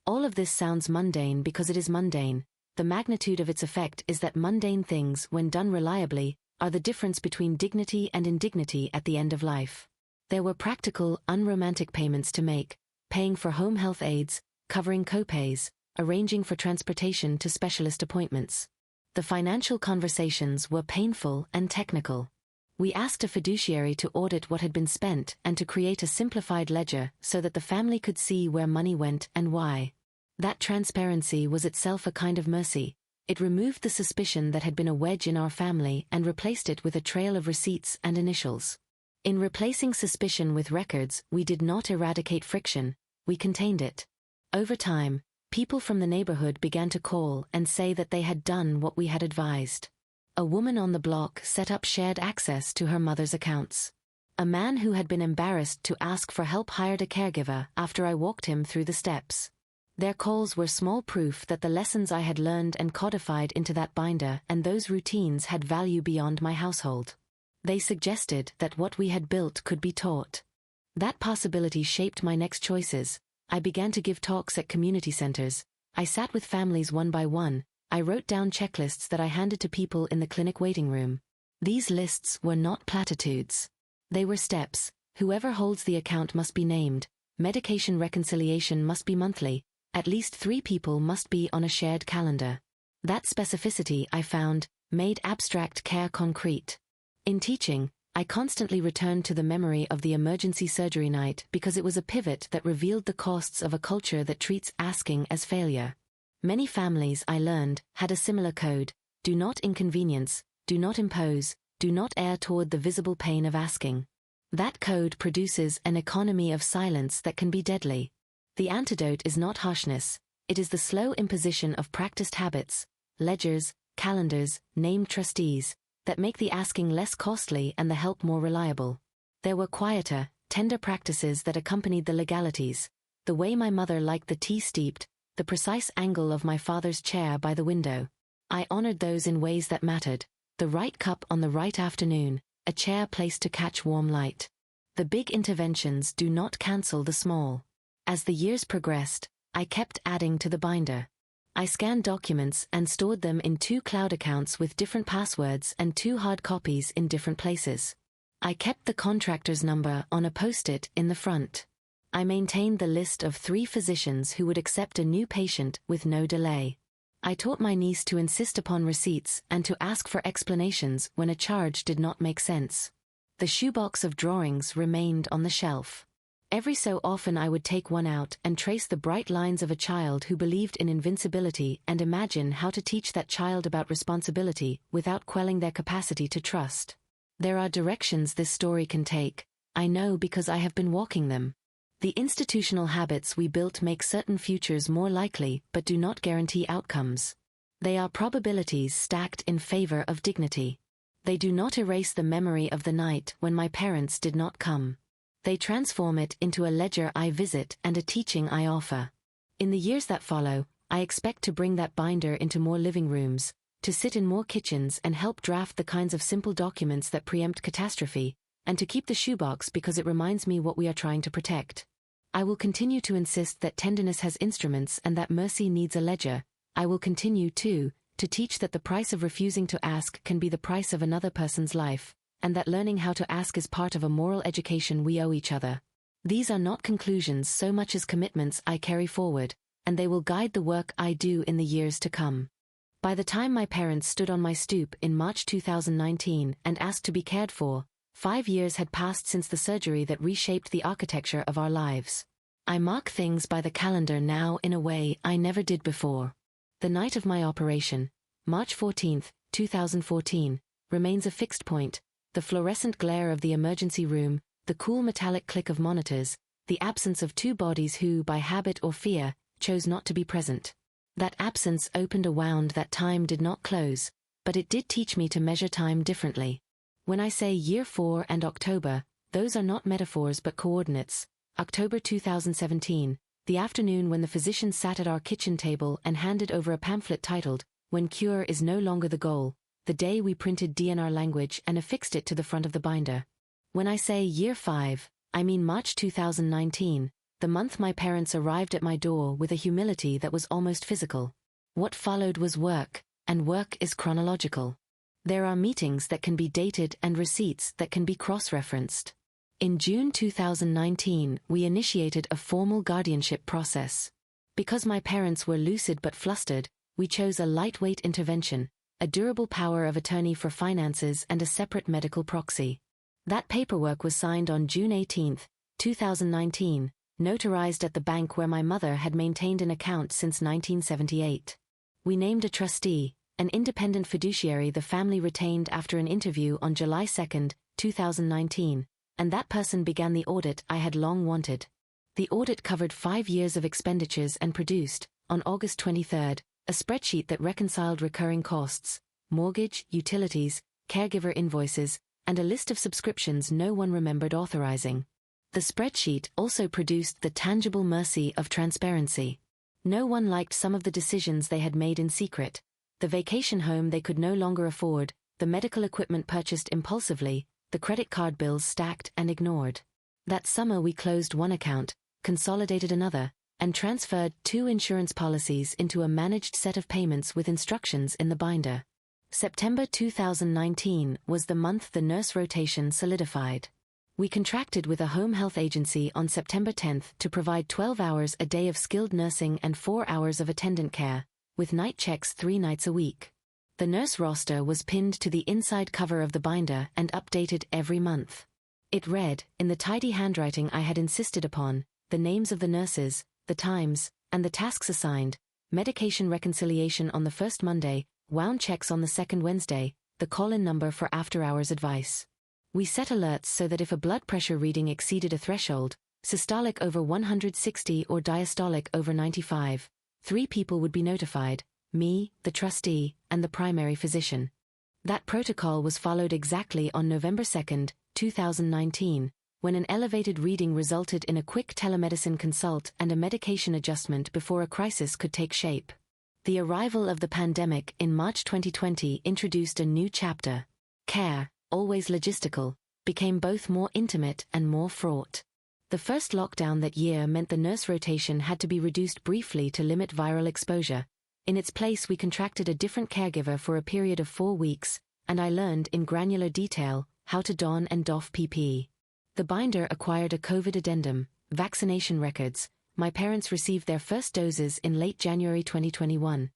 All of this sounds mundane because it is mundane. The magnitude of its effect is that mundane things, when done reliably, are the difference between dignity and indignity at the end of life. There were practical, unromantic payments to make: paying for home health aides, covering co-pays, arranging for transportation to specialist appointments. The financial conversations were painful and technical. We asked a fiduciary to audit what had been spent and to create a simplified ledger so that the family could see where money went and why. That transparency was itself a kind of mercy. It removed the suspicion that had been a wedge in our family and replaced it with a trail of receipts and initials. In replacing suspicion with records, we did not eradicate friction, we contained it. Over time, people from the neighborhood began to call and say that they had done what we had advised. A woman on the block set up shared access to her mother's accounts. A man who had been embarrassed to ask for help hired a caregiver after I walked him through the steps. Their calls were small proof that the lessons I had learned and codified into that binder and those routines had value beyond my household. They suggested that what we had built could be taught. That possibility shaped my next choices. I began to give talks at community centers. I sat with families one by one. I wrote down checklists that I handed to people in the clinic waiting room. These lists were not platitudes. They were steps. Whoever holds the account must be named. Medication reconciliation must be monthly. At least 3 people must be on a shared calendar. That specificity, I found, made abstract care concrete. In teaching, I constantly returned to the memory of the emergency surgery night because it was a pivot that revealed the costs of a culture that treats asking as failure. Many families, I learned, had a similar code: do not inconvenience, do not impose, do not err toward the visible pain of asking. That code produces an economy of silence that can be deadly. The antidote is not harshness, it is the slow imposition of practiced habits, ledgers, calendars, named trustees, that make the asking less costly and the help more reliable. There were quieter, tender practices that accompanied the legalities: the way my mother liked the tea steeped, the precise angle of my father's chair by the window. I honored those in ways that mattered: the right cup on the right afternoon, a chair placed to catch warm light. The big interventions do not cancel the small. As the years progressed, I kept adding to the binder. I scanned documents and stored them in 2 cloud accounts with different passwords and 2 hard copies in different places. I kept the contractor's number on a post-it in the front. I maintained the list of 3 physicians who would accept a new patient with no delay. I taught my niece to insist upon receipts and to ask for explanations when a charge did not make sense. The shoebox of drawings remained on the shelf. Every so often I would take one out and trace the bright lines of a child who believed in invincibility and imagine how to teach that child about responsibility without quelling their capacity to trust. There are directions this story can take. I know because I have been walking them. The institutional habits we built make certain futures more likely but do not guarantee outcomes. They are probabilities stacked in favor of dignity. They do not erase the memory of the night when my parents did not come. They transform it into a ledger I visit and a teaching I offer. In the years that follow, I expect to bring that binder into more living rooms, to sit in more kitchens and help draft the kinds of simple documents that preempt catastrophe, and to keep the shoebox because it reminds me what we are trying to protect. I will continue to insist that tenderness has instruments and that mercy needs a ledger. I will continue, too, to teach that the price of refusing to ask can be the price of another person's life, and that learning how to ask is part of a moral education we owe each other. These are not conclusions so much as commitments I carry forward, and they will guide the work I do in the years to come. By the time my parents stood on my stoop in March 2019 and asked to be cared for, 5 years had passed since the surgery that reshaped the architecture of our lives. I mark things by the calendar now in a way I never did before. The night of my operation, March 14, 2014, remains a fixed point. The fluorescent glare of the emergency room, the cool metallic click of monitors, the absence of two bodies who, by habit or fear, chose not to be present. That absence opened a wound that time did not close, but it did teach me to measure time differently. When I say year 4 and October, those are not metaphors but coordinates. October 2017, the afternoon when the physician sat at our kitchen table and handed over a pamphlet titled, "When Cure is No Longer the Goal," the day we printed DNR language and affixed it to the front of the binder. When I say year 5, I mean March 2019, the month my parents arrived at my door with a humility that was almost physical. What followed was work, and work is chronological. There are meetings that can be dated and receipts that can be cross-referenced. In June 2019, we initiated a formal guardianship process. Because my parents were lucid but flustered, we chose a lightweight intervention, a durable power of attorney for finances and a separate medical proxy. That paperwork was signed on June 18, 2019, notarized at the bank where my mother had maintained an account since 1978. We named a trustee, an independent fiduciary the family retained after an interview on July 2, 2019, and that person began the audit I had long wanted. The audit covered 5 years of expenditures and produced, on August 23, a spreadsheet that reconciled recurring costs, mortgage, utilities, caregiver invoices, and a list of subscriptions no one remembered authorizing. The spreadsheet also produced the tangible mercy of transparency. No one liked some of the decisions they had made in secret: the vacation home they could no longer afford, the medical equipment purchased impulsively, the credit card bills stacked and ignored. That summer we closed one account, consolidated another, and transferred 2 insurance policies into a managed set of payments with instructions in the binder. September 2019 was the month the nurse rotation solidified. We contracted with a home health agency on September 10 to provide 12 hours a day of skilled nursing and 4 hours of attendant care, with night checks 3 nights a week. The nurse roster was pinned to the inside cover of the binder and updated every month. It read, in the tidy handwriting I had insisted upon, the names of the nurses, the times, and the tasks assigned: medication reconciliation on the first Monday, wound checks on the second Wednesday, the call-in number for after-hours advice. We set alerts so that if a blood pressure reading exceeded a threshold, systolic over 160 or diastolic over 95, 3 people would be notified: me, the trustee, and the primary physician. That protocol was followed exactly on November 2, 2019, when an elevated reading resulted in a quick telemedicine consult and a medication adjustment before a crisis could take shape. The arrival of the pandemic in March 2020 introduced a new chapter. Care, always logistical, became both more intimate and more fraught. The first lockdown that year meant the nurse rotation had to be reduced briefly to limit viral exposure. In its place we contracted a different caregiver for a period of 4 weeks, and I learned in granular detail how to don and doff PPE. The binder acquired a COVID addendum, vaccination records. My parents received their first doses in late January 2021.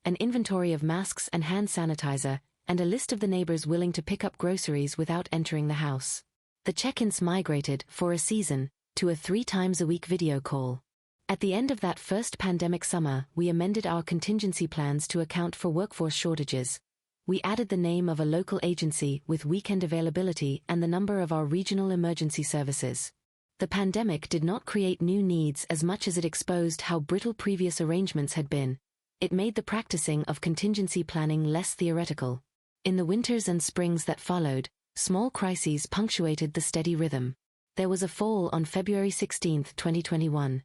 An inventory of masks and hand sanitizer, and a list of the neighbors willing to pick up groceries without entering the house. The check-ins migrated, for a season, to a 3 times a week video call. At the end of that first pandemic summer, we amended our contingency plans to account for workforce shortages. We added the name of a local agency with weekend availability and the number of our regional emergency services. The pandemic did not create new needs as much as it exposed how brittle previous arrangements had been. It made the practicing of contingency planning less theoretical. In the winters and springs that followed, small crises punctuated the steady rhythm. There was a fall on February 16, 2021.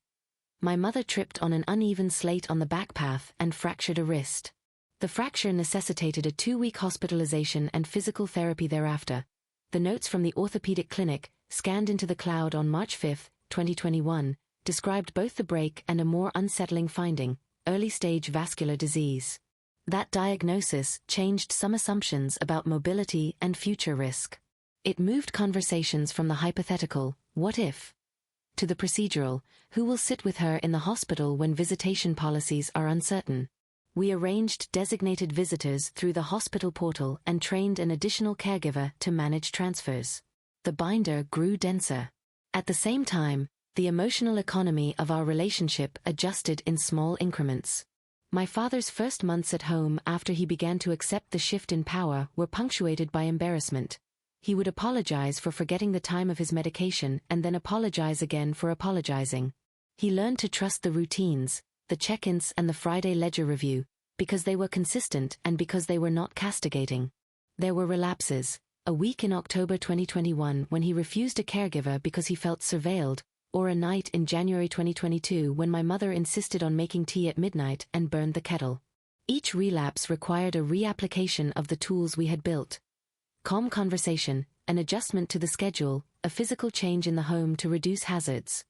My mother tripped on an uneven slate on the back path and fractured a wrist. The fracture necessitated a 2-week hospitalization and physical therapy thereafter. The notes from the orthopedic clinic, scanned into the cloud on March 5, 2021, described both the break and a more unsettling finding: early-stage vascular disease. That diagnosis changed some assumptions about mobility and future risk. It moved conversations from the hypothetical, what if, to the procedural, who will sit with her in the hospital when visitation policies are uncertain. We arranged designated visitors through the hospital portal and trained an additional caregiver to manage transfers. The binder grew denser. At the same time, the emotional economy of our relationship adjusted in small increments. My father's first months at home after he began to accept the shift in power were punctuated by embarrassment. He would apologize for forgetting the time of his medication and then apologize again for apologizing. He learned to trust the routines, the check-ins and the Friday ledger review, because they were consistent and because they were not castigating. There were relapses: a week in October 2021 when he refused a caregiver because he felt surveilled, or a night in January 2022 when my mother insisted on making tea at midnight and burned the kettle. Each relapse required a reapplication of the tools we had built. Calm conversation, an adjustment to the schedule, a physical change in the home to reduce hazards.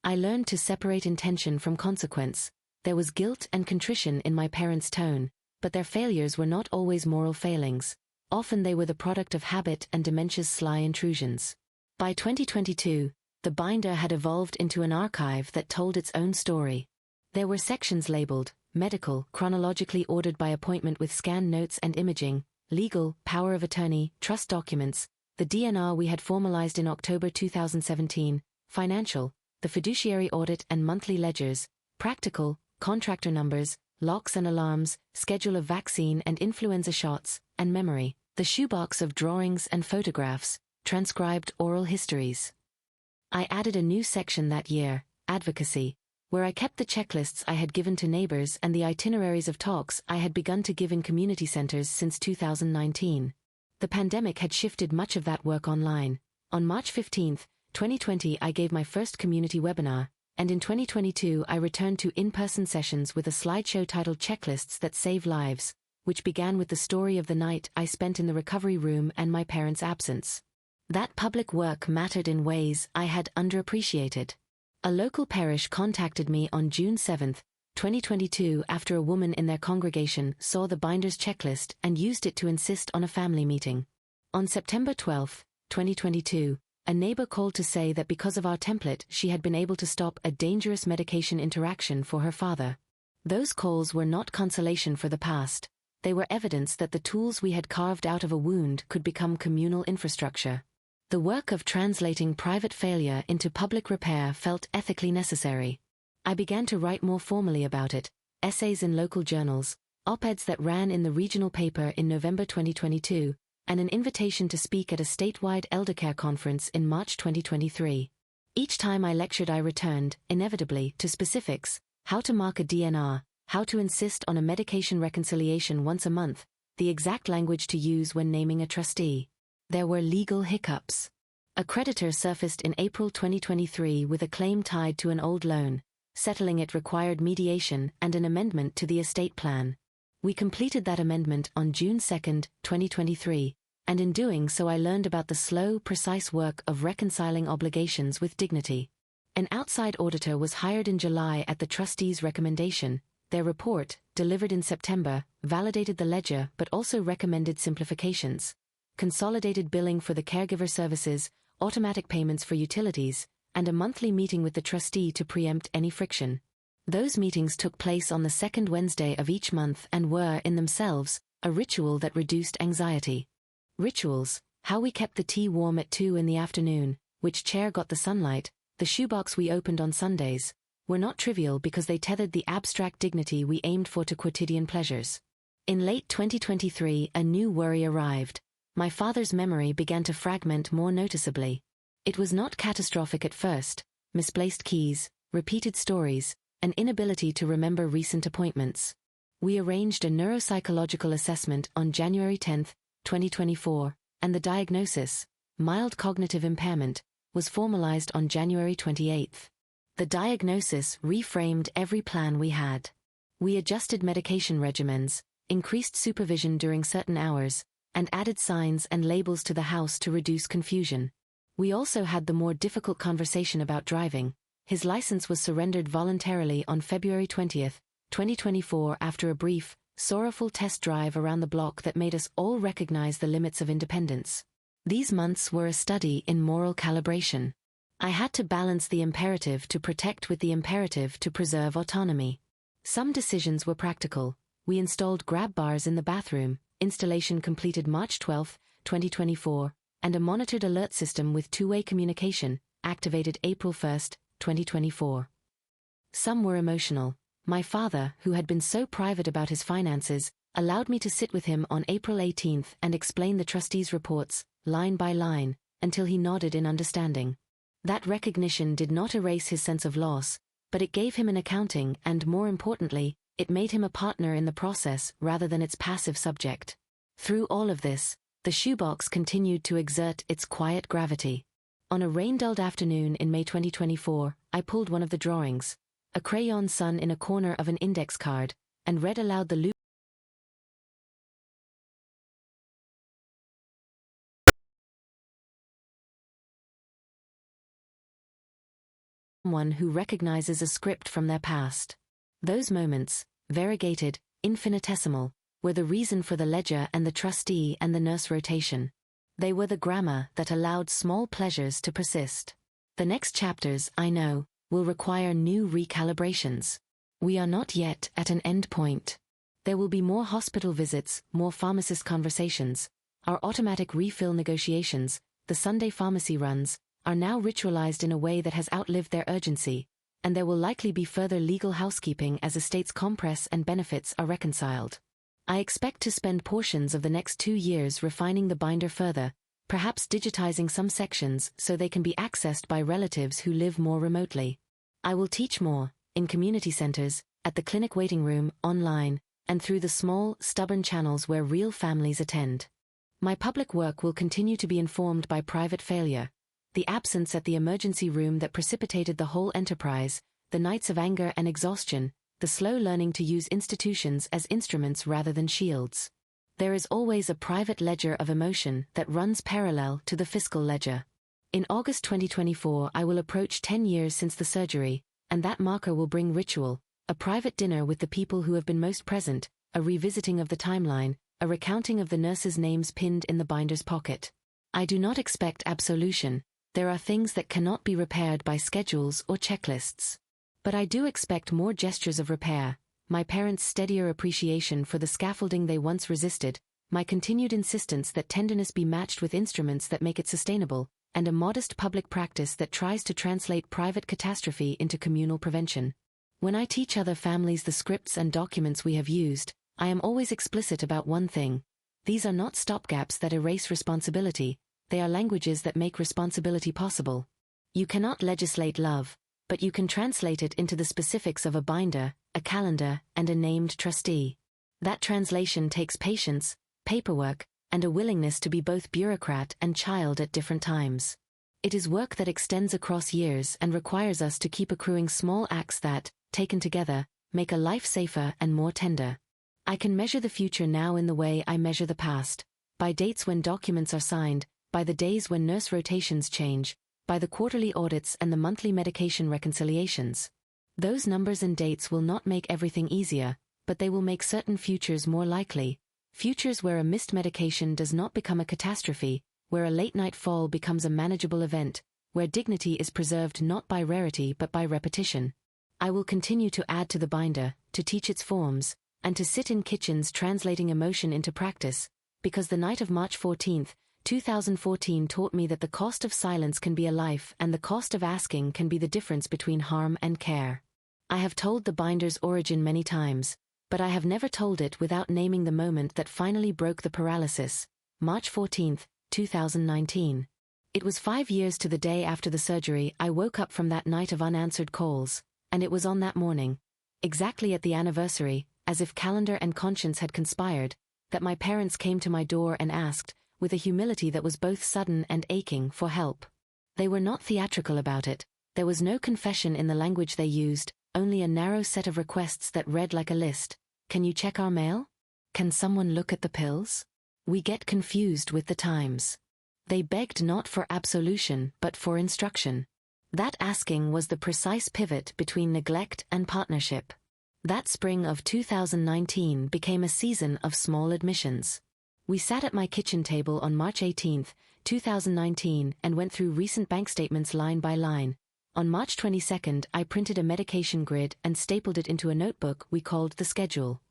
I learned to separate intention from consequence. There was guilt and contrition in my parents' tone, but their failures were not always moral failings. Often they were the product of habit and dementia's sly intrusions. By 2022, the binder had evolved into an archive that told its own story. There were sections labeled medical, chronologically ordered by appointment with scanned notes and imaging; legal, power of attorney, trust documents, the DNR we had formalized in October 2017, financial, the fiduciary audit and monthly ledgers; practical, contractor numbers, locks and alarms, schedule of vaccine and influenza shots; and memory, the shoebox of drawings and photographs, transcribed oral histories. I added a new section that year, advocacy, where I kept the checklists I had given to neighbors and the itineraries of talks I had begun to give in community centers since 2019. The pandemic had shifted much of that work online. On March 15, 2020 I gave my first community webinar, and in 2022 I returned to in-person sessions with a slideshow titled Checklists That Save Lives, which began with the story of the night I spent in the recovery room and my parents' absence. That public work mattered in ways I had underappreciated. A local parish contacted me on June 7, 2022 after a woman in their congregation saw the binder's checklist and used it to insist on a family meeting. On September 12, 2022, a neighbor called to say that because of our template she had been able to stop a dangerous medication interaction for her father. Those calls were not consolation for the past. They were evidence that the tools we had carved out of a wound could become communal infrastructure. The work of translating private failure into public repair felt ethically necessary. I began to write more formally about it, essays in local journals, op-eds that ran in the regional paper in November 2022, and an invitation to speak at a statewide eldercare conference in March 2023. Each time I lectured I returned, inevitably, to specifics: how to mark a DNR, how to insist on a medication reconciliation once a month, the exact language to use when naming a trustee. There were legal hiccups. A creditor surfaced in April 2023 with a claim tied to an old loan. Settling it required mediation and an amendment to the estate plan. We completed that amendment on June 2, 2023, and in doing so I learned about the slow, precise work of reconciling obligations with dignity. An outside auditor was hired in July at the trustees' recommendation. Their report, delivered in September, validated the ledger but also recommended simplifications: consolidated billing for the caregiver services, automatic payments for utilities, and a monthly meeting with the trustee to preempt any friction. Those meetings took place on the second Wednesday of each month and were, in themselves, a ritual that reduced anxiety. Rituals: how we kept the tea warm at 2 in the afternoon, which chair got the sunlight, the shoebox we opened on Sundays, were not trivial because they tethered the abstract dignity we aimed for to quotidian pleasures. In late 2023 a new worry arrived. My father's memory began to fragment more noticeably. It was not catastrophic at first: misplaced keys, repeated stories, an inability to remember recent appointments. We arranged a neuropsychological assessment on January 10, 2024, and the diagnosis, mild cognitive impairment, was formalized on January 28. The diagnosis reframed every plan we had. We adjusted medication regimens, increased supervision during certain hours, and added signs and labels to the house to reduce confusion. We also had the more difficult conversation about driving. His license was surrendered voluntarily on February 20, 2024 after a brief, sorrowful test drive around the block that made us all recognize the limits of independence. These months were a study in moral calibration. I had to balance the imperative to protect with the imperative to preserve autonomy. Some decisions were practical. We installed grab bars in the bathroom, installation completed March 12, 2024, and a monitored alert system with two-way communication, activated April 1, 2024. Some were emotional. My father, who had been so private about his finances, allowed me to sit with him on April 18 and explain the trustees' reports, line by line, until he nodded in understanding. That recognition did not erase his sense of loss, but it gave him an accounting and, more importantly, it made him a partner in the process rather than its passive subject. Through all of this, the shoebox continued to exert its quiet gravity. On a rain-dulled afternoon in May 2024, I pulled one of the drawings, a crayon sun in a corner of an index card, and read aloud the loop. Someone who recognizes a script from their past. Those moments, variegated, infinitesimal, were the reason for the ledger and the trustee and the nurse rotation. They were the grammar that allowed small pleasures to persist. The next chapters, I know, will require new recalibrations. We are not yet at an end point. There will be more hospital visits, more pharmacist conversations. Our automatic refill negotiations, the Sunday pharmacy runs, are now ritualized in a way that has outlived their urgency, and there will likely be further legal housekeeping as estates compress and benefits are reconciled. I expect to spend portions of the next 2 years refining the binder further, perhaps digitizing some sections so they can be accessed by relatives who live more remotely. I will teach more, in community centers, at the clinic waiting room, online, and through the small, stubborn channels where real families attend. My public work will continue to be informed by private failure, the absence at the emergency room that precipitated the whole enterprise, the nights of anger and exhaustion, the slow learning to use institutions as instruments rather than shields. There is always a private ledger of emotion that runs parallel to the fiscal ledger. In August 2024 I will approach 10 years since the surgery, and that marker will bring ritual, a private dinner with the people who have been most present, a revisiting of the timeline, a recounting of the nurses' names pinned in the binder's pocket. I do not expect absolution. There are things that cannot be repaired by schedules or checklists. But I do expect more gestures of repair, my parents' steadier appreciation for the scaffolding they once resisted, my continued insistence that tenderness be matched with instruments that make it sustainable, and a modest public practice that tries to translate private catastrophe into communal prevention. When I teach other families the scripts and documents we have used, I am always explicit about one thing. These are not stopgaps that erase responsibility. They are languages that make responsibility possible. You cannot legislate love, but you can translate it into the specifics of a binder, a calendar, and a named trustee. That translation takes patience, paperwork, and a willingness to be both bureaucrat and child at different times. It is work that extends across years and requires us to keep accruing small acts that, taken together, make a life safer and more tender. I can measure the future now in the way I measure the past, by dates when documents are signed, by the days when nurse rotations change, by the quarterly audits and the monthly medication reconciliations. Those numbers and dates will not make everything easier, but they will make certain futures more likely, futures where a missed medication does not become a catastrophe, where a late-night fall becomes a manageable event, where dignity is preserved not by rarity but by repetition. I will continue to add to the binder, to teach its forms, and to sit in kitchens translating emotion into practice, because the night of March 14, 2014 taught me that the cost of silence can be a life and the cost of asking can be the difference between harm and care. I have told the binder's origin many times, but I have never told it without naming the moment that finally broke the paralysis, March 14, 2019. It was 5 years to the day after the surgery I woke up from that night of unanswered calls, and it was on that morning, exactly at the anniversary, as if calendar and conscience had conspired, that my parents came to my door and asked, with a humility that was both sudden and aching, for help. They were not theatrical about it. There was no confession in the language they used, only a narrow set of requests that read like a list. Can you check our mail? Can someone look at the pills? We get confused with the times. They begged not for absolution but for instruction. That asking was the precise pivot between neglect and partnership. That spring of 2019 became a season of small admissions. We sat at my kitchen table on March 18, 2019 and went through recent bank statements line by line. On March 22, I printed a medication grid and stapled it into a notebook we called the schedule.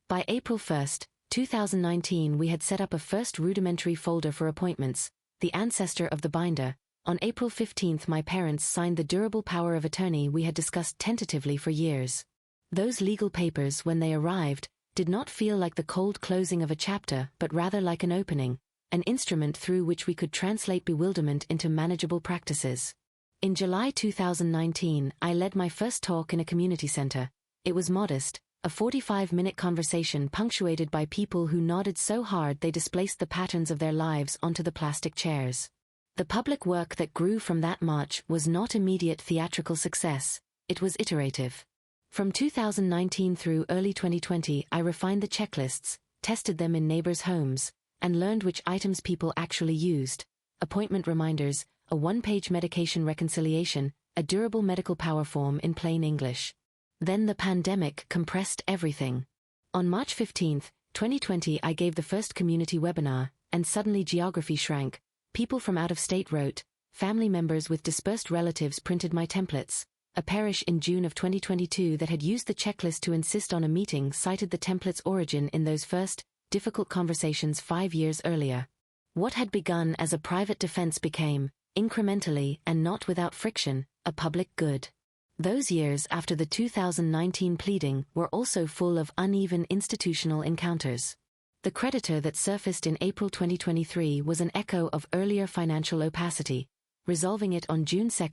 By April 1, 2019 we had set up a first rudimentary folder for appointments, the ancestor of the binder. On April 15 my parents signed the durable power of attorney we had discussed tentatively for years. Those legal papers, when they arrived, did not feel like the cold closing of a chapter but rather like an opening, an instrument through which we could translate bewilderment into manageable practices. In July 2019 I led my first talk in a community center. It was modest, a 45-minute conversation punctuated by people who nodded so hard they displaced the patterns of their lives onto the plastic chairs. The public work that grew from that march was not immediate theatrical success, it was iterative. From 2019 through early 2020 I refined the checklists, tested them in neighbors' homes, and learned which items people actually used: appointment reminders, a one-page medication reconciliation, a durable medical power form in plain English. Then the pandemic compressed everything. On March 15, 2020 I gave the first community webinar, and suddenly geography shrank. People from out of state wrote, family members with dispersed relatives printed my templates. A parish in June of 2022 that had used the checklist to insist on a meeting cited the template's origin in those first, difficult conversations 5 years earlier. What had begun as a private defense became, incrementally and not without friction, a public good. Those years after the 2019 pleading were also full of uneven institutional encounters. The creditor that surfaced in April 2023 was an echo of earlier financial opacity. Resolving it on June 2,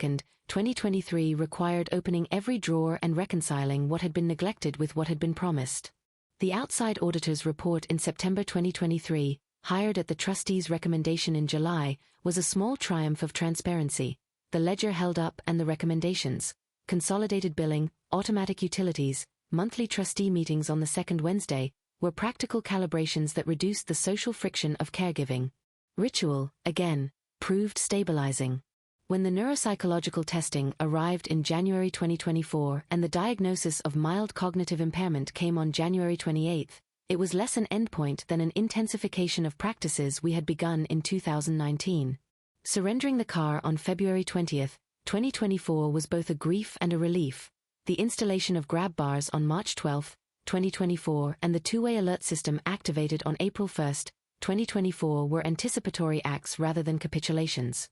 2023 required opening every drawer and reconciling what had been neglected with what had been promised. The outside auditor's report in September 2023, hired at the trustee's recommendation in July, was a small triumph of transparency. The ledger held up and the recommendations: consolidated billing, automatic utilities, monthly trustee meetings on the second Wednesday, were practical calibrations that reduced the social friction of caregiving. Ritual, again, proved stabilizing. When the neuropsychological testing arrived in January 2024 and the diagnosis of mild cognitive impairment came on January 28, it was less an endpoint than an intensification of practices we had begun in 2019. Surrendering the car on February 20, 2024 was both a grief and a relief. The installation of grab bars on March 12, 2024 and the two-way alert system activated on April 1, 2024 were anticipatory acts rather than capitulations.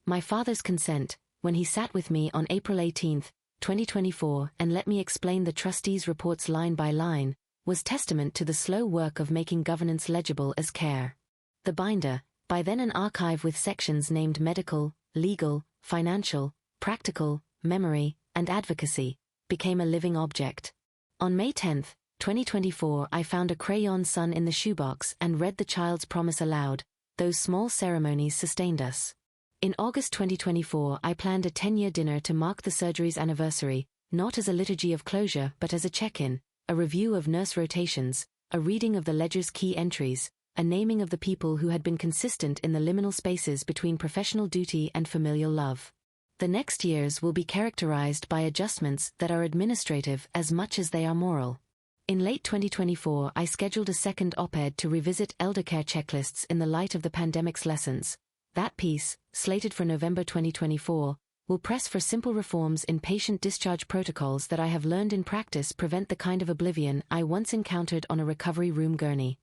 My father's consent, when he sat with me on April 18, 2024 and let me explain the trustees' reports line by line, was testament to the slow work of making governance legible as care. The binder, by then an archive with sections named medical, legal, financial, practical, memory, and advocacy, became a living object. On May 10, 2024 I found a crayon son in the shoebox and read the child's promise aloud. Those small ceremonies sustained us. In August 2024 I planned a 10-year dinner to mark the surgery's anniversary, not as a liturgy of closure but as a check-in, a review of nurse rotations, a reading of the ledger's key entries, a naming of the people who had been consistent in the liminal spaces between professional duty and familial love. The next years will be characterized by adjustments that are administrative as much as they are moral. In late 2024 I scheduled a second op-ed to revisit eldercare checklists in the light of the pandemic's lessons. That piece, slated for November 2024, will press for simple reforms in patient discharge protocols that I have learned in practice prevent the kind of oblivion I once encountered on a recovery room gurney.